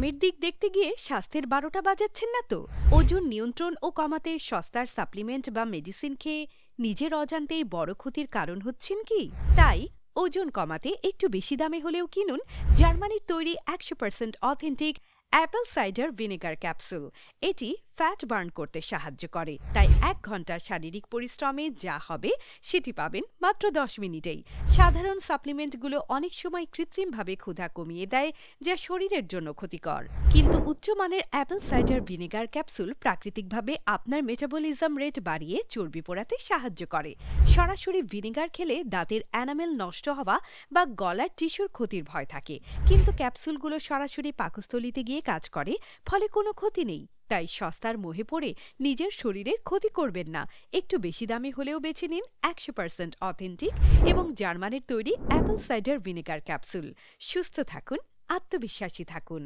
দামের দিক দেখতে গিয়ে স্বাস্থ্যের ১২টা বাজাচ্ছেন না তো? ওজন নিয়ন্ত্রণ ও কমাতে সস্তার সাপ্লিমেন্ট বা মেডিসিন খেয়ে নিজের অজান্তেই বড় ক্ষতির কারণ হচ্ছেন কি? তাই ওজন কমাতে একটু বেশি দামে হলেও কিনুন জার্মানির তৈরি ১০০% authentic apple cider vinegar capsule. এটি ফ্যাট বার্ন করতে সাহায্য করে, তাই ১ ঘন্টার শারীরিক পরিশ্রমে যা হবে সেটি পাবেন মাত্র ১০ মিনিটেই। সাধারণ সাপ্লিমেন্টগুলো অনেক সময় কৃত্রিমভাবে ক্ষুধা কমিয়ে দেয়, যা শরীরের জন্য ক্ষতিকর। কিন্তু উচ্চমানের অ্যাপল সাইডার ভিনেগার ক্যাপসুল প্রাকৃতিকভাবে আপনার মেটাবলিজম রেট বাড়িয়ে চর্বি পোড়াতে সাহায্য করে। সরাসরি ভিনেগার খেলে দাঁতের এনামেল নষ্ট হওয়া বা গলার টিস্যুর ক্ষতির ভয় থাকে, কিন্তু ক্যাপসুলগুলো সরাসরি পাকস্থলিতে গিয়ে কাজ করে, ফলে কোনো ক্ষতি নেই। তাই সস্তার মোহে পড়ে নিজের শরীরের ক্ষতি করবেন না। একটু বেশি দামি হলেও বেছে নিন ১০০% অথেন্টিক এবং জার্মানির তৈরি অ্যাপল সাইডার ভিনেগার ক্যাপসুল। সুস্থ থাকুন, আত্মবিশ্বাসী থাকুন।